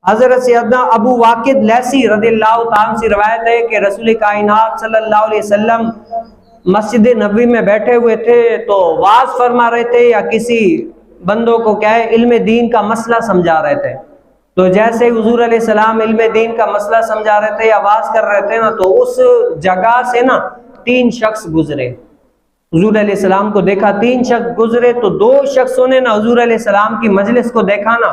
حضرت سیدنا ابو واقد لیسی رضی اللہ تعالیٰ سے روایت ہے کہ رسول کائنات صلی اللہ علیہ وسلم مسجد نبوی میں بیٹھے ہوئے تھے تو واعظ فرما رہے تھے یا کسی بندوں کو کیا ہے علم دین کا مسئلہ سمجھا رہے تھے. تو جیسے حضور علیہ السلام علم دین کا مسئلہ سمجھا رہے تھے یا واعظ کر رہے تھے نا، تو اس جگہ سے نا 3 شخص گزرے. حضور علیہ السلام کو دیکھا 3 شخص گزرے تو 2 شخصوں نے نا حضور علیہ السلام کی مجلس کو دیکھا نا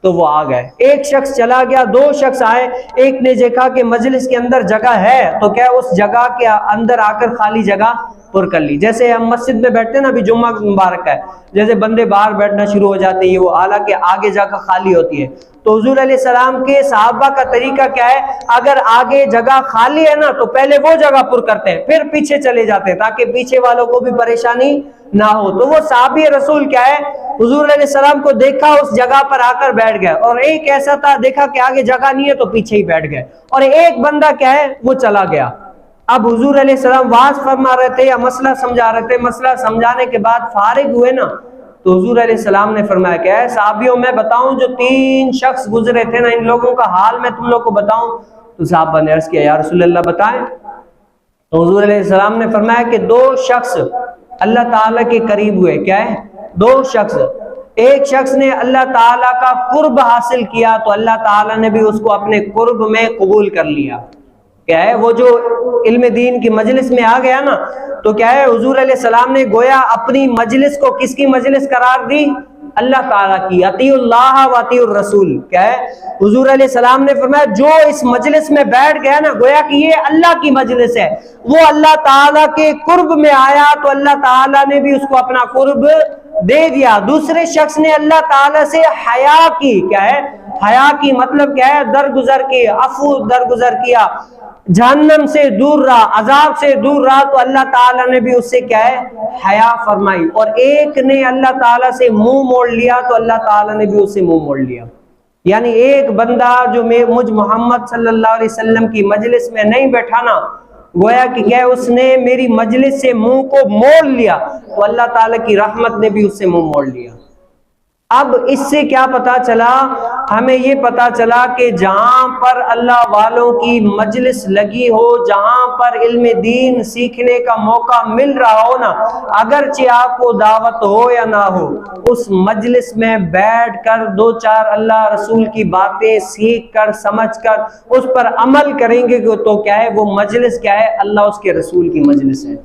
تو وہ آ گئے. 1 شخص چلا گیا، 2 شخص آئے. ایک نے دیکھا کہ مجلس کے اندر جگہ ہے تو کیا اس جگہ کے اندر آ کر خالی جگہ پر کر لی. جیسے ہم مسجد میں بیٹھتے ہیں نا، ابھی جمعہ مبارک ہے، جیسے بندے باہر بیٹھنا شروع ہو جاتے ہیں، وہ حالانکہ آگے جگہ خالی ہوتی ہے. تو حضور علیہ السلام کے صحابہ کا طریقہ کیا ہے، اگر آگے جگہ خالی ہے نا تو پہلے وہ جگہ پر کرتے ہیں، پھر پیچھے چلے جاتے ہیں تاکہ پیچھے والوں کو بھی پریشانی نہ ہو. تو وہ صحابی رسول کیا ہے، حضور علیہ السلام کو دیکھا اس جگہ پر آ کر بیٹھ گئے. اور ایک ایسا تھا دیکھا کہ آگے جگہ نہیں ہے تو پیچھے ہی بیٹھ گئے. اور ایک بندہ کیا ہے وہ چلا گیا. اب حضور علیہ السلام واعظ فرما رہے تھے یا مسئلہ سمجھا رہے تھے. مسئلہ سمجھانے کے بعد فارغ ہوئے نا تو حضور علیہ السلام نے فرمایا کہ اے صحابیوں، میں بتاؤں جو 3 شخص گزرے تھے نا، ان لوگوں کا حال میں تم لوگ کو بتاؤں. تو صحابہ نے عرض کیا یا رسول اللہ بتائیں. تو حضور علیہ السلام نے فرمایا کہ 2 شخص اللہ تعالیٰ کے قریب ہوئے. کیا ہے؟ 2 شخص. ایک شخص نے اللہ تعالیٰ کا قرب حاصل کیا تو اللہ تعالیٰ نے بھی اس کو اپنے قرب میں قبول کر لیا. کیا ہے؟ وہ جو علم دین کی مجلس میں آ گیا نا تو کیا ہے، حضور علیہ السلام نے گویا اپنی مجلس کو کس کی مجلس قرار دی؟ اللہ تعالیٰ کی. اطیعوا اللہ و اطیعوا الرسول. کیا ہے؟ حضور علیہ السلام نے فرمایا جو اس مجلس میں بیٹھ گیا نا، گویا کہ یہ اللہ کی مجلس ہے، وہ اللہ تعالیٰ کے قرب میں آیا تو اللہ تعالیٰ نے بھی اس کو اپنا قرب دے دیا. دوسرے شخص نے اللہ تعالیٰ سے حیا کی. کیا ہے حیا کی؟ مطلب کیا ہے، درگزر کی، عفو درگزر کیا، جہنم سے دور رہا، عذاب سے دور رہا تو اللہ تعالیٰ نے بھی اس سے کیا ہے حیا فرمائی. اور ایک نے اللہ تعالیٰ سے منہ موڑ لیا تو اللہ تعالیٰ نے بھی اس سے منہ موڑ لیا. یعنی ایک بندہ جو مجھ محمد صلی اللہ علیہ وسلم کی مجلس میں نہیں بیٹھا نا، گویا کہ کیا ہے اس نے میری مجلس سے منہ کو موڑ لیا تو اللہ تعالیٰ کی رحمت نے بھی اس سے منہ موڑ لیا. اب اس سے کیا پتا چلا؟ ہمیں یہ پتا چلا کہ جہاں پر اللہ والوں کی مجلس لگی ہو، جہاں پر علم دین سیکھنے کا موقع مل رہا ہو نا، اگرچہ آپ کو دعوت ہو یا نہ ہو، اس مجلس میں بیٹھ کر 2-4 اللہ رسول کی باتیں سیکھ کر سمجھ کر اس پر عمل کریں گے تو کیا ہے وہ مجلس کیا ہے، اللہ اس کے رسول کی مجلس ہے.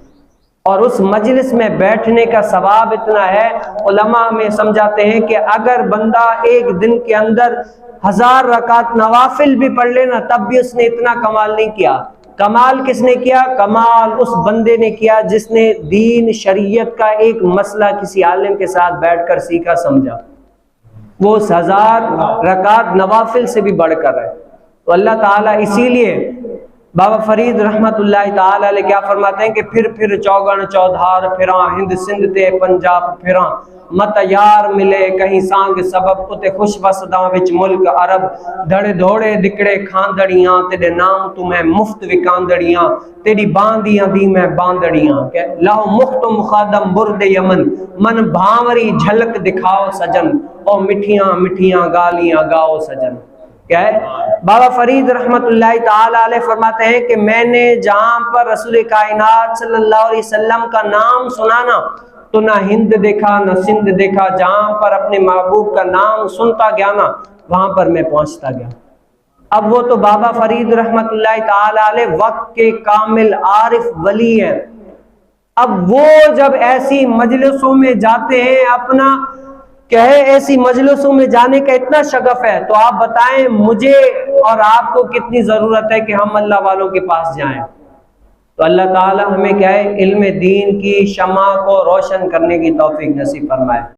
اور اس مجلس میں بیٹھنے کا ثواب اتنا ہے، علماء ہمیں سمجھاتے ہیں کہ اگر بندہ ایک دن کے اندر 1000 رکعت نوافل بھی پڑھ لینا تب بھی اس نے اتنا کمال نہیں کیا. کمال کس نے کیا؟ کمال اس بندے نے کیا جس نے دین شریعت کا ایک مسئلہ کسی عالم کے ساتھ بیٹھ کر سیکھا سمجھا. وہ 1000 رکعت نوافل سے بھی بڑھ کر ہے. تو اللہ تعالیٰ اسی لیے بابا فرید رحمت اللہ تعالی علیہ کیا فرماتے ہیں کہ پھر چوگن چودھار پھراں، ہند سندھ تے پنجاب پھراں، مت یار ملے کہیں سانگ سبب، اتے خوش وسداں وچ ملک عرب، دھڑے دھوڑے دکڑے کھاندڑیاں، تیرے نام تمہیں مفت وکاندڑیاں، تیری باندیاں دی میں باندڑیاں. لاہو مخت مخادم برد یمن، من بھاوری جھلک دکھاؤ سجن، او مٹھیاں مٹھیاں گالیاں گاؤ سجن. کیا ہے؟ بابا فرید رحمت اللہ تعالی علیہ فرماتے ہیں کہ میں نے جہاں پر رسول کائنات صلی اللہ علیہ وسلم کا نام سنا نا تو نہ ہند دیکھا نہ سندھ دیکھا، جہاں پر اپنے محبوب کا نام سنتا گیا نا وہاں پر میں پہنچتا گیا. اب وہ تو بابا فرید رحمت اللہ تعالی علیہ وقت کے کامل عارف ولی ہیں. اب وہ جب ایسی مجلسوں میں جاتے ہیں، اپنا کہے ایسی مجلسوں میں جانے کا اتنا شغف ہے، تو آپ بتائیں مجھے اور آپ کو کتنی ضرورت ہے کہ ہم اللہ والوں کے پاس جائیں. تو اللہ تعالی ہمیں کیا ہے علم دین کی شمع کو روشن کرنے کی توفیق نصیب فرمائے.